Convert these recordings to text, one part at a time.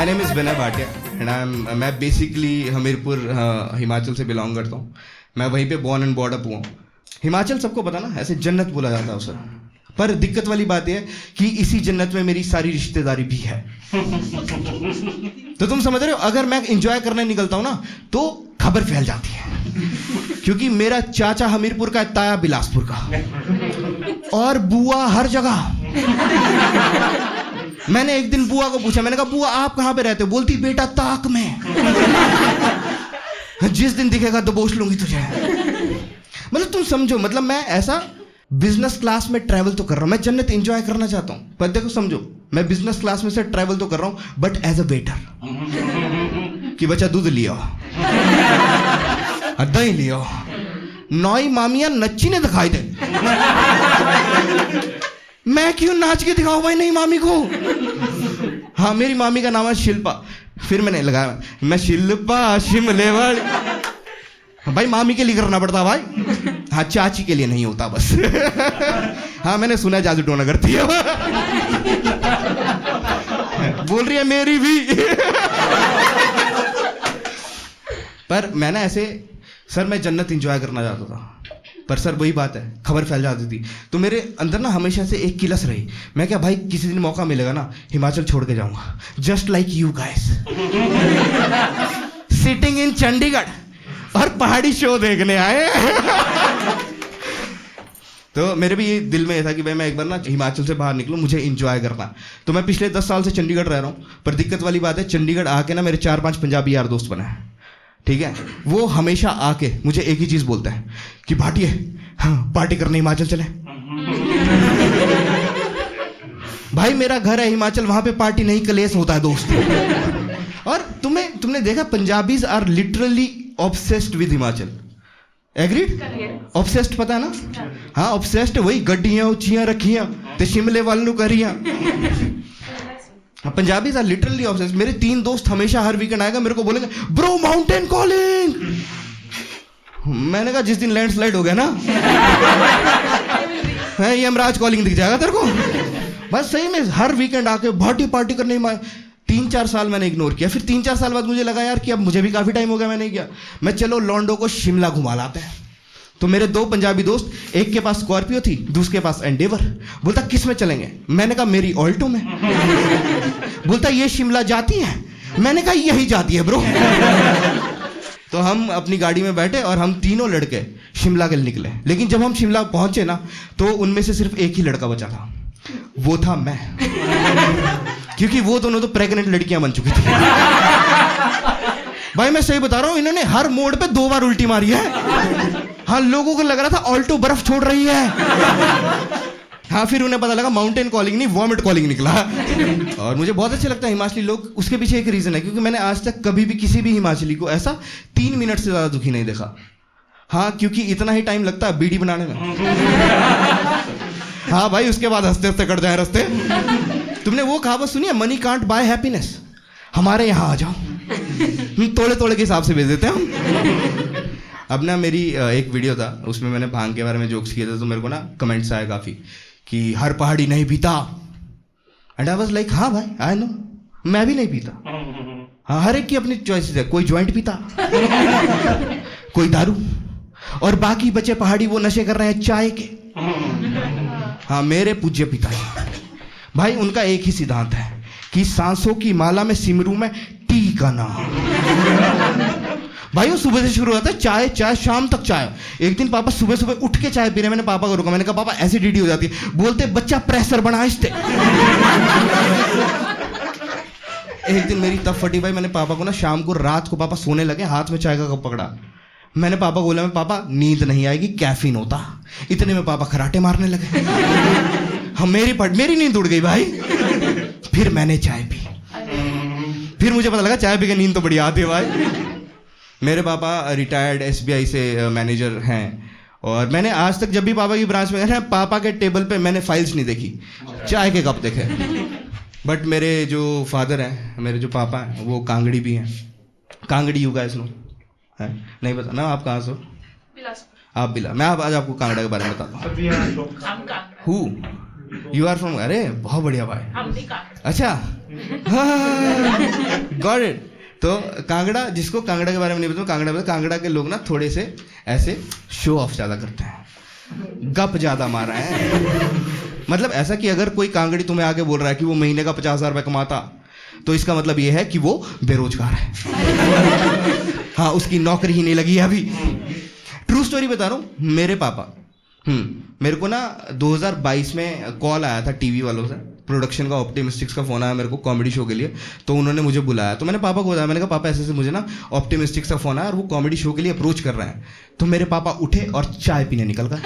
My name is Vinay Bhatia and मैं basically Hamirpur Himachal से belong करता हूँ। मैं वहीं पे बॉर्न एंड बॉर्ड अप हुआ हूँ। हिमाचल सबको पता ना, ऐसे जन्नत बोला जाता है उसे। पर दिक्कत वाली बात यह है कि इसी जन्नत में मेरी सारी रिश्तेदारी भी है। तो तुम समझ रहे हो, अगर मैं इंजॉय करने निकलता हूँ ना तो खबर फैल जाती है, क्योंकि मेरा चाचा हमीरपुर का, ताया बिलासपुर का, और बुआ हर जगह। मैंने एक दिन बुआ को पूछा, मैंने कहा बुआ आप कहां पे रहते हो? बोलती बेटा ताक में। जिस दिन दिखेगा दबोच लूंगी तुझे। मतलब तुम समझो, मतलब मैं ऐसा बिजनेस क्लास में ट्रैवल तो कर रहा हूं, मैं जन्नत एंजॉय करना चाहता हूं, पर देखो समझो, मैं बिजनेस क्लास में से ट्रैवल तो कर रहा हूं बट एज अ वेटर। कि बच्चा दूध लियो, दही लियो, नौई मामिया नच्ची ने दिखाई दे। मैं क्यों नाच के दिखाऊं भाई नई मामी को? हाँ, मेरी मामी का नाम है शिल्पा। फिर मैंने लगाया, मैं शिल्पा शिमले वाली। भाई मामी के लिए करना पड़ता भाई, हाँ चाची के लिए नहीं होता बस। हाँ मैंने सुना जादू टोना करती है। बोल रही है मेरी भी। पर मैं ना ऐसे, सर मैं जन्नत एंजॉय करना चाहता था, पर सर वही बात है, खबर फैल जाती थी। तो मेरे अंदर ना हमेशा से एक किलस रही, मैं क्या भाई किसी दिन मौका मिलेगा ना हिमाचल छोड़ के जाऊंगा, just like you guys, sitting in Chandigarh और पहाड़ी शो देखने आए। तो मेरे भी दिल में ये था कि भाई मैं एक बार ना हिमाचल से बाहर निकलूं, मुझे एंजॉय करना। तो मैं पिछले 10 साल से चंडीगढ़ रह रहा हूँ, पर दिक्कत वाली बात है चंडीगढ़ आके ना मेरे 4-5 पंजाबी यार दोस्त बने हैं, ठीक है। वो हमेशा आके मुझे एक ही चीज बोलते हैं कि भाटिया हाँ पार्टी करने हिमाचल चले। भाई मेरा घर है हिमाचल, वहां पे पार्टी नहीं कलेश होता है दोस्त। और तुमने देखा Punjabis are literally obsessed with Himachal. Agreed? Obsessed पता है ना? हाँ ऑब्सेस्ड, वही गड्डियां ऊंचियां रखियां ते शिमले वाल नू करियां। Punjabi are literally obsessed. मेरे 3 दोस्त हमेशा हर वीकेंड आएगा, मेरे को बोलेंगे ब्रो माउंटेन कॉलिंग। मैंने कहा जिस दिन लैंडस्लाइड हो गया ना है ये यमराज कॉलिंग दिख जाएगा तेरे को। बस सही में हर वीकेंड आके पार्टी करने में 3-4 साल मैंने इग्नोर किया। फिर 3-4 साल बाद मुझे लगा यार कि अब मुझे भी काफी टाइम हो गया मैंने किया, मैं चलो लॉन्डो को शिमला घुमा लाते हैं। तो मेरे 2 पंजाबी दोस्त, एक के पास स्कॉर्पियो थी, दूसरे के पास एंडेवर। बोलता किस में चलेंगे? मैंने कहा मेरी ऑल्टो में। बोलता ये शिमला जाती है? मैंने कहा यही जाती है ब्रो। तो हम अपनी गाड़ी में बैठे और हम तीनों लड़के शिमला के लिए निकले। लेकिन जब हम शिमला पहुंचे ना तो उनमें से सिर्फ एक ही लड़का बचा था, वो था मैं। क्योंकि वो दोनों तो प्रेग्नेंट लड़कियां बन चुकी थी। भाई मैं सही बता रहा हूं, इन्होंने हर मोड़ पे 2 बार उल्टी मारी है। हाँ लोगों को लग रहा था ऑल्टो बर्फ छोड़ रही है। हाँ फिर उन्हें पता लगा माउंटेन कॉलिंग नहीं वॉमिट कॉलिंग निकला। और मुझे बहुत अच्छा लगता है हिमाचली लोग। उसके पीछे एक रीजन है, क्योंकि मैंने आज तक कभी भी किसी भी हिमाचली को ऐसा 3 मिनट से ज्यादा दुखी नहीं देखा। हाँ क्योंकि इतना ही टाइम लगता है बीड़ी बनाने में। हाँ भाई उसके बाद हंसते हंसते कट जाए रास्ते। तुमने वो कहावत सुनी है, मनी कांट बाय हैप्पीनेस? हमारे यहाँ आ जाओ, तोड़े तोड़े के हिसाब से भेज देते हैं हम। अब ना मेरी एक वीडियो था, उसमें मैंने भांग के बारे में जोक्स किए थे, तो मेरे को ना कमेंट्स आए काफी कि हर पहाड़ी नहीं पीता। एंड आई वाज लाइक हाँ भाई आई नो, मैं भी नहीं पीता। हाँ हर एक की अपनी चॉइसेस है, कोई जॉइंट पीता, कोई दारू, और बाकी बचे पहाड़ी वो नशे कर रहे हैं चाय के। हाँ मेरे पूज्य पिताजी भाई, उनका एक ही सिद्धांत है कि सांसों की माला में सिमरू में टी का नाम। भाई वो सुबह से शुरू होता है चाय चाय, शाम तक चाय। एक दिन पापा सुबह सुबह उठ के चाय पी रहे, मैंने पापा को रोका, मैंने कहा पापा एसिडिटी हो जाती है। बोलते बच्चा प्रेशर बना इससे। एक दिन मेरी तब फटी भाई, मैंने पापा को ना शाम को रात को पापा सोने लगे, हाथ में चाय का कप पकड़ा। मैंने पापा को बोला मैं पापा नींद नहीं आएगी, कैफीन होता। इतने में पापा खराटे मारने लगे। हम मेरी नींद उड़ गई भाई। फिर मैंने चाय पी, फिर मुझे पता लगा चाय पी के नींद तो बड़ी आती है भाई। मेरे पापा रिटायर्ड SBI से मैनेजर हैं, और मैंने आज तक जब भी पापा की ब्रांच में गया, पापा के टेबल पे मैंने फाइल्स नहीं देखी, चाय के कप देखे। बट मेरे जो फादर हैं, मेरे जो पापा हैं, वो कांगड़ी भी हैं। कांगड़ी यू गाइस नो है? नहीं पता ना? आप कहाँ से हो? आप बिला। मैं आज आपको कांगड़ा के बारे में बताता हूँ। Who you are from? अरे बहुत बढ़िया भाई। अच्छा गॉट इट। तो कांगड़ा, जिसको कांगड़ा के बारे में नहीं पता, कांगड़ा के लोग ना थोड़े से ऐसे शो ऑफ ज्यादा करते हैं, गप ज्यादा मार रहे हैं। मतलब ऐसा कि अगर कोई कांगड़ी तुम्हें आके बोल रहा है कि वो महीने का 50,000 रुपये कमाता, तो इसका मतलब ये है कि वो बेरोजगार है। हाँ, उसकी नौकरी ही नहीं लगी है अभी। ट्रू स्टोरी बता रहा हूँ, मेरे पापा मेरे को ना 2022 में कॉल आया था टीवी वालों से, प्रोडक्शन का, ऑप्टिमिस्टिक्स का फोन आया मेरे को कॉमेडी शो के लिए। तो उन्होंने मुझे बुलाया, तो मैंने पापा को बताया, मैंने कहा पापा ऐसे से मुझे ना ऑप्टिमिस्टिक्स का फोन आया और वो कॉमेडी शो के लिए अप्रोच कर रहे हैं। तो मेरे पापा उठे और चाय पीने निकल गए।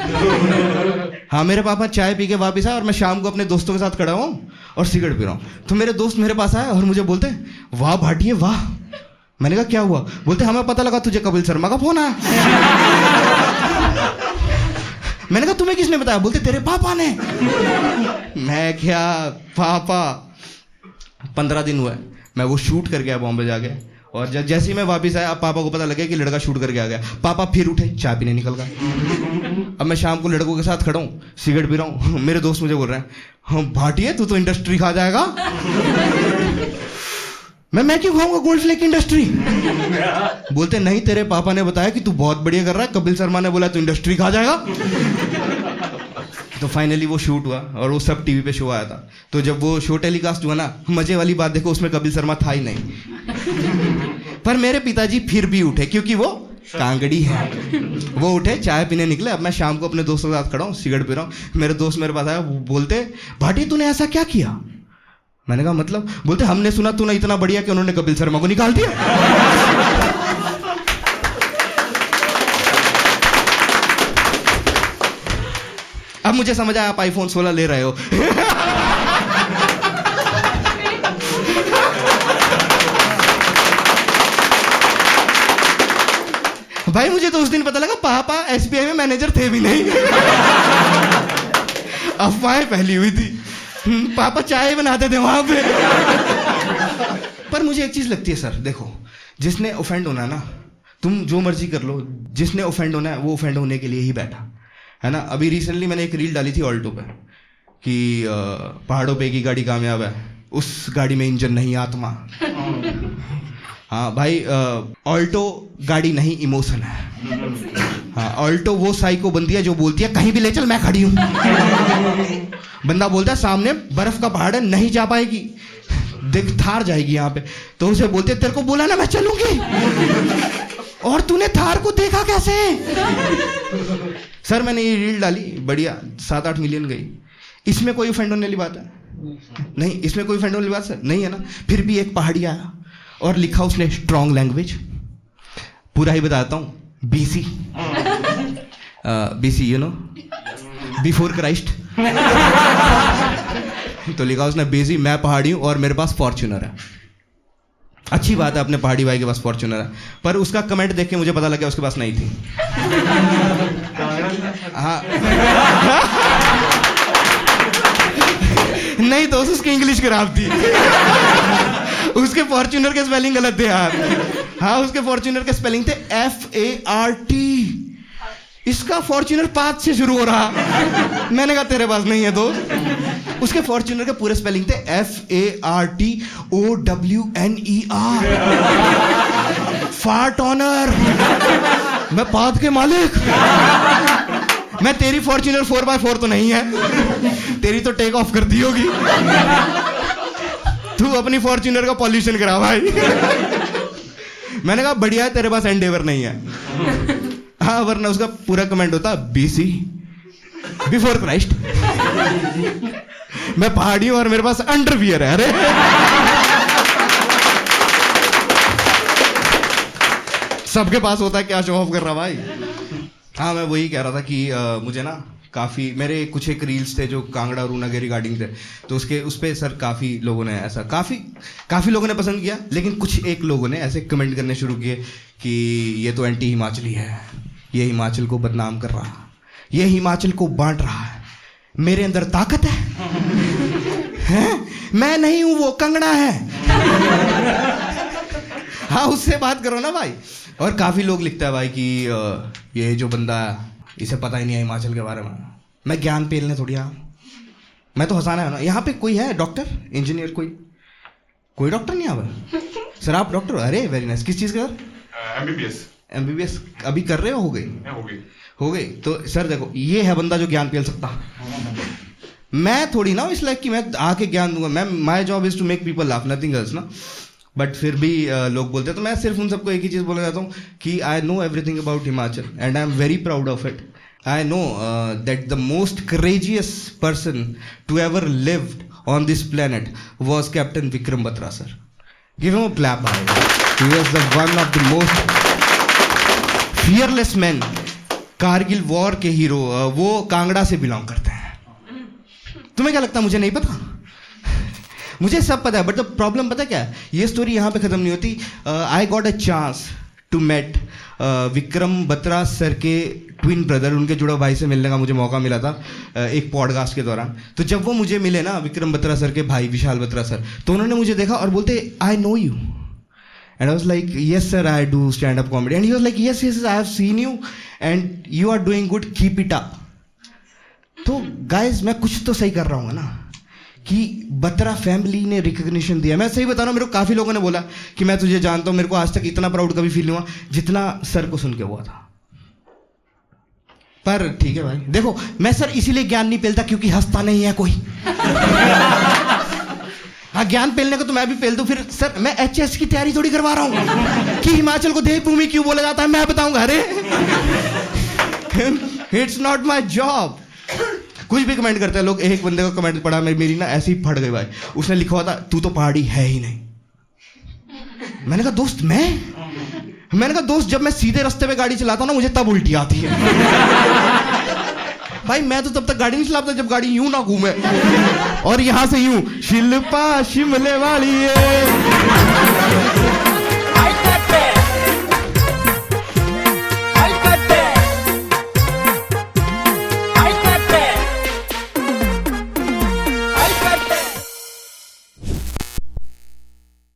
हाँ, मेरे पापा चाय पी के वापस आए और मैं शाम को अपने दोस्तों के साथ खड़ा हूँ और सिगरेट पी रहा हूँ। तो मेरे दोस्त मेरे पास आए और मुझे बोलते, वाह भाटिए वाह। मैंने कहा क्या हुआ? बोलते हमें पता लगा तुझे कपिल शर्मा का फोन आया। मैंने कहा तुम्हें किसने बताया? बोलते तेरे पापा ने। मैं क्या पापा, 15 दिन हुआ है मैं वो शूट करके आया बॉम्बे जाके, और जैसे ही मैं वापस आया, अब पापा को पता लगा कि लड़का शूट करके आ गया। पापा फिर उठे, चाय पीने निकल गए। अब मैं शाम को लड़कों के साथ खड़ा हूँ, सिगरेट पी रहा हूँ। मेरे दोस्त मुझे बोल रहे हैं, हाँ भाटिए तू तो इंडस्ट्री खा जाएगा। मैं क्यों खाऊंगा गोल्ड फ्लेक इंडस्ट्री? बोलते नहीं, तेरे पापा ने बताया कि तू बहुत बढ़िया कर रहा है, कपिल शर्मा ने बोला तू इंडस्ट्री खा जाएगा। तो फाइनली वो शूट हुआ और वो सब टीवी पे शो आया था। तो जब वो शो टेलीकास्ट हुआ ना, मजे वाली बात देखो, उसमें कपिल शर्मा था ही नहीं। पर मेरे पिताजी फिर भी उठे, क्योंकि वो कांगड़ी है। वो उठे, चाय पीने निकले। अब मैं शाम को अपने दोस्तों के साथ खड़ा हूँ, सिगरेट पी रहा हूँ। मेरे दोस्त मेरे पास आया, बोलते भाटी तूने ऐसा क्या किया? मैंने कहा मतलब? बोलते हमने सुना तूने इतना बढ़िया कि उन्होंने कपिल शर्मा को निकाल दिया। अब मुझे समझ आया आप आईफोन 16 ले रहे हो। भाई मुझे तो उस दिन पता लगा पापा एसबीआई में मैनेजर थे भी नहीं। अफवाहें फैली हुई थी, पापा चाय बनाते थे वहां पे। पर मुझे एक चीज लगती है सर, देखो जिसने ऑफेंड होना है ना, तुम जो मर्जी कर लो, जिसने ऑफेंड होना है वो ऑफेंड होने के लिए ही बैठा है ना। अभी रिसेंटली मैंने एक रील डाली थी ऑल्टो पे कि पहाड़ों पे की गाड़ी कामयाब है, उस गाड़ी में इंजन नहीं आत्मा। हाँ भाई, ऑल्टो गाड़ी नहीं इमोशन है। हाँ, ऑल्टो वो साइको बनती है जो बोलती है कहीं भी ले चल मैं खड़ी हूं। बंदा बोलता है सामने बर्फ का पहाड़ है नहीं जा पाएगी, देख थार जाएगी यहाँ पे, तो उसे बोलते तेरे को बोला ना मैं चलूंगी, और तूने थार को देखा कैसे? सर मैंने ये रील डाली, बढ़िया 7-8 मिलियन गई। इसमें कोई ऑफेंड होने वाली बात है? नहीं, इसमें कोई ऑफेंड होने वाली बात सर नहीं है ना। फिर भी एक पहाड़ी आया और लिखा उसने स्ट्रॉन्ग लैंग्वेज, पूरा ही बताता हूँ, BC BC you know before Christ. तो लिखा उसने BC, मैं पहाड़ी हूं और मेरे पास फॉर्च्यूनर है। अच्छी बात है, अपने पहाड़ी भाई के पास फॉर्च्यूनर है, पर उसका कमेंट देख के मुझे पता लगा उसके पास नहीं थी। हाँ नहीं दोस्त, उसकी इंग्लिश खराब थी। उसके फॉर्च्यूनर के स्पेलिंग गलत थे यार। हाँ, उसके फॉर्च्यूनर के स्पेलिंग थे FART, इसका फॉर्च्यूनर 5 से शुरू हो रहा। मैंने कहा तेरे पास नहीं है दोस्त। उसके फॉर्च्यूनर के पूरे स्पेलिंग थे FARTOWNER, फार्ट ऑनर। मैं पाद के मालिक, मैं तेरी फॉर्च्यूनर 4x4 तो नहीं है, तेरी तो टेक ऑफ कर दी होगी। तू अपनी फॉर्च्यूनर का पॉल्यूशन करा भाई। मैंने कहा बढ़िया है तेरे पास एंडेवर नहीं है। हाँ, वरना उसका पूरा कमेंट होता BC बिफोर क्राइस्ट। मैं पहाड़ी हूं और मेरे पास अंडरवियर है। अरे सबके पास होता है, क्या शो ऑफ कर रहा भाई। हाँ, मैं वही कह रहा था कि मुझे ना काफ़ी, मेरे कुछ एक रील्स थे जो कांगड़ा रूना के रिगार्डिंग थे, तो उस पर सर काफ़ी लोगों ने ऐसा काफ़ी लोगों ने पसंद किया, लेकिन कुछ एक लोगों ने ऐसे कमेंट करने शुरू किए कि ये तो एंटी हिमाचली है, ये हिमाचल को बदनाम कर रहा, ये हिमाचल को बांट रहा है, मेरे अंदर ताकत है? मैं नहीं हूं, वो कंगड़ा है। हाँ, उससे बात करो ना भाई। और काफ़ी लोग लिखता है भाई कि ये जो बंदा है इसे पता ही नहीं है हिमाचल के बारे में। मैं ज्ञान पेलने थोड़ी आया, मैं तो हंसाना है ना। यहाँ पे कोई है डॉक्टर इंजीनियर कोई? कोई डॉक्टर नहीं आवा? सर आप डॉक्टर? अरे वेरी नाइस। किस चीज़ का सर? एमबीबीएस। एमबीबीएस अभी कर रहे हो गई? हो गई। हो गई। तो सर देखो, ये है बंदा जो ज्ञान पेल सकता। मैं थोड़ी ना इस लाइक कि मैं आके ज्ञान दूंगा। मैं my job is to make people laugh, nothing else ना। बट फिर भी लोग बोलते हैं, तो मैं सिर्फ उन सबको एक ही चीज़ बोलना चाहता हूँ कि I know everything about Himachal and I am very proud of it. I know that the most courageous person to ever lived on this planet was Captain Vikram Batra sir. Give him a clap. He was the one of the most fearless men. Kargil war के hero. वो कांगड़ा से belong करते हैं। तुम्हें क्या लगता है मुझे नहीं पता? मुझे सब पता है, बट द प्रॉब्लम पता क्या है? ये स्टोरी यहाँ पे खत्म नहीं होती। I got a chance to met Vikram Batra sir के ट्विन ब्रदर, उनके जुड़ा भाई से मिलने का मुझे मौका मिला था एक पॉडकास्ट के दौरान। तो जब वो मुझे मिले ना, विक्रम बत्रा सर के भाई विशाल बत्रा सर, तो उन्होंने मुझे देखा और बोलते I know you and I was like yes sir I do stand up comedy and he was like yes yes I have seen you and you are doing good, keep it up. तो guys मैं कुछ तो सही कर रहा हूँ ना कि बत्रा फैमिली ने रिकग्निशन दिया। मैं सही बता रहा हूँ, मेरे को काफ़ी लोगों ने बोला कि मैं तुझे जानता हूँ। मेरे को आज तक इतना प्राउड कभी फील नहीं हुआ जितना सर को सुन के हुआ था। पर ठीक है भाई, देखो मैं सर इसीलिए ज्ञान नहीं पेलता क्योंकि हंसता नहीं है कोई। हाँ ज्ञान पेलने को तो मैं भी पेल दूं। फिर सर मैं एचएस की तैयारी थोड़ी करवा रहा हूँ कि हिमाचल को देवभूमि क्यों बोला जाता है मैं बताऊंगा। अरे इट्स नॉट माई जॉब। कुछ भी कमेंट करते हैं लोग। एक बंदे का कमेंट पढ़ा, मेरी ना ऐसे ही फट गई भाई। उसने लिखा हुआ था तू तो पहाड़ी है ही नहीं। मैंने कहा दोस्त मैंने कहा दोस्त जब मैं सीधे रास्ते पे गाड़ी चलाता हूं ना मुझे तब उल्टी आती है। भाई मैं तो तब तक गाड़ी नहीं चलाता जब गाड़ी यूं ना घूमे और यहां से यूं शिल्पा शिमले वाली है।